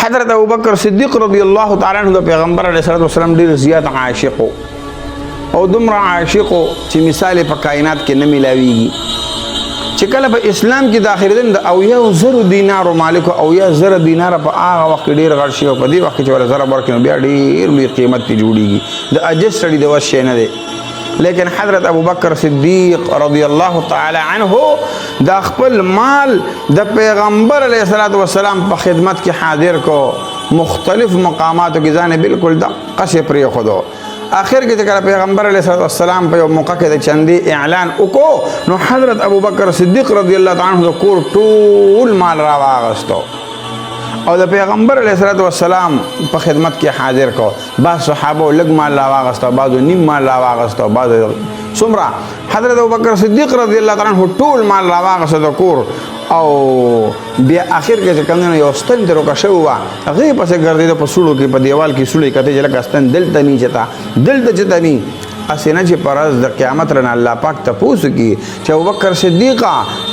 حضرت ابوبکر صدیق رضی الله تعالی عنہ د پیغمبر علیه الصلوۃ والسلام ډیر زیات عاشق او دومره عاشق چې مثال په کائنات کې نه ملاویږي چې کله په اسلام کې داخليدل د او یو زر دینار مالک او یا زر دینار په هغه وخت ډیر غړ شي او په دې وخت کې ولا زر ورکړي بیا ډیر لوی قیمت ته جوړیږي د اجز سړي د وشه نه دی. لیکن حضرت ابوبکر صدیق رضی الله تعالی عنہ دا خپل مال د پیغمبر علیه الصلاۃ والسلام په خدمت کې حاضر کو مختلف مقاماتو کې ځان بالکل د قصې پرې خودو. آخر کې چې پیغمبر علیه الصلاۃ والسلام په یو موقع کې د چندي اعلان وکړو نو حضرت ابوبکر صدیق رضی الله تعالی عنہ د کور ټول مال را واغستو او د پیغمبر علیه الصلاۃ والسلام په خدمت کې حاضر کو. بعض صحابه لږ مال لا واغستو، بعضو نیم مال لا واغستو، بعض څومره. حضرت ابوبکر صدیق رضی الله تعالی عنہ ټول مال لا واغستو د کور او بیا اخر کې چې کوم یو ستن درو کا شو وا هغه پسې ګرځیدو په سړو کې په دیوال کې سړې کته چې لکه ستن دلته نه چتا دلته چتا نه اسنه چې پرز د قیامت رن الله پاک تاسو کی چې ابوبکر صدیق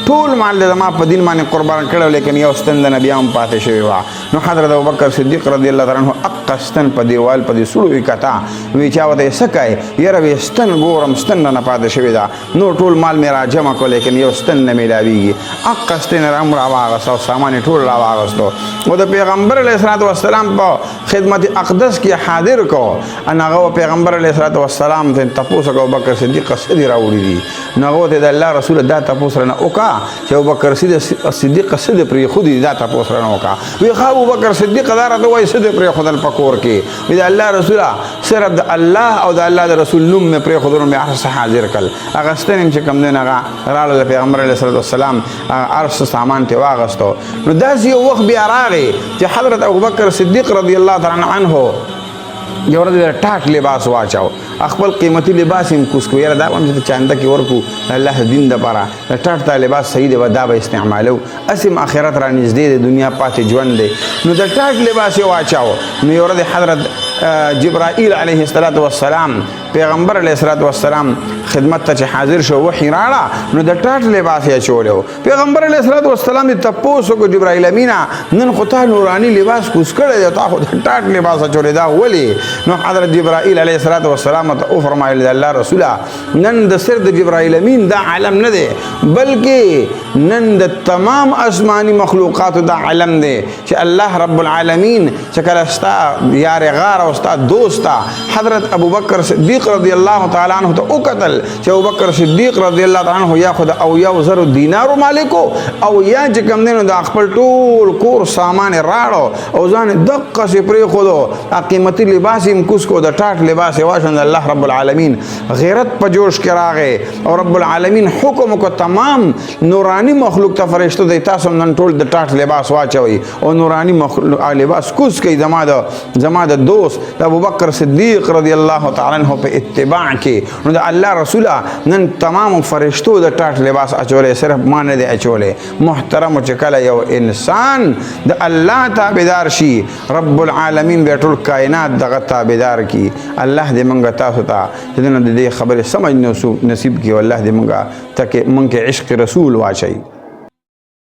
ټول مال د ما په دین باندې قربان کړو لیکن یو ستن د نبی هم پاتې شوی وا. نو حضرت ابوبکر صدیق رضی الله تعالی عنہ اقستن په دیوال په دې سړو کته وی چا وته سکای یره وی ستن ګورم ستن نه پاتې شوی دا نو ټول مال میرا جمع کو لیکن یو ستن نه ملاویږي. اقستن رام را واغسو سامان ټول را واغستو او د پیغمبر علیه الصلاۃ والسلام په خدمت اقدس کې حاضر کو. ان هغه پیغمبر علیه الصلاۃ والسلام تاسو کو ابوبکر صدیق صدی راوړي دي نو ته د الله رسول دا تاسو رنه اوکا چې ابوبکر صدیق صدی پر خودي دا تاسو رنه اوکا وی خو ابوبکر صدیق دا راته وای صدی پر خدل پکور کې وی د الله رسول صرف د الله او د الله د رسول نوم پر خودونو می هر څه حاضر کل اغستنم چې کوم نه رااله پیغمبر علیه الصلاه والسلام ارس سامان ته واغستو. نو داسې یو وخت بیا راغی چې حضرت ابوبکر صدیق رضی الله تعالی عنہ یو ورځ ټاټ لباس واچاو خپل قیمتي لباس هم کوس کو یاره دا هم چې چانده کې ورکو الله دین د پاره د ټاټ ته لباس صحیح دی ودا به استعمالو اسیم آخرت را نږدې د دنیا پاتې ژوند دی. نو د ټاټ لباس واچاو نو یو ورځ حضرت جبرائیل علیه السلام پیغمبر علیه السلام خدمت ته حاضر شو وحی راړه نو د ټاټ لباس یې چولیو. پیغمبر علیه السلام دې تپوسو کو جبرائیل امینا نن خو ته نورانی لباس کوس کړی دی تا خو د ټاټ لباس چولې دا ولی. نو حضرت جبرائیل علیه السلام ته او فرمایل الله رسوله نن د سر د جبرائیل امین دا علم نه دی بلکې نن د تمام آسمانی مخلوقات دا علم دی چې الله رب العالمین چې کله ستا یار غار او ستا دوست حضرت ابوبکر صدیق رضی الله تعالی عنہ ته وکتل چې ابوبکر صدیق رضی الله تعالی عنہ یا خود او یا زر دینار مالکو او یا چې کوم دینو د خپل ټول کور سامان راړو او ځان دقه سي پرې خودو قیمتي لباس هم کوس کو د ټاټ لباس واشند الله رب العالمین غیرت په جوش کې راغې او رب العالمین حکم کو تمام نورانی مخلوق ته فرشتو د تاسو نن ټول د ټاټ لباس واچوي او نورانی مخلوق لباس کوس کوي زما د دوست د ابوبکر صدیق رضی الله تعالی عنہ په اتباع کې نو د الله رسول نن تمام فرشتو د ټاټ لباس اچولې صرف مان نه اچولې. محترم چې کله یو انسان د الله تابعدار شي رب العالمین به ټول کائنات دغه تابعدار کی. الله دې منګه تاسو ته چې د دې خبره سمجھ نصیب کی والله دې منګه تک منګه عشق رسول واچي.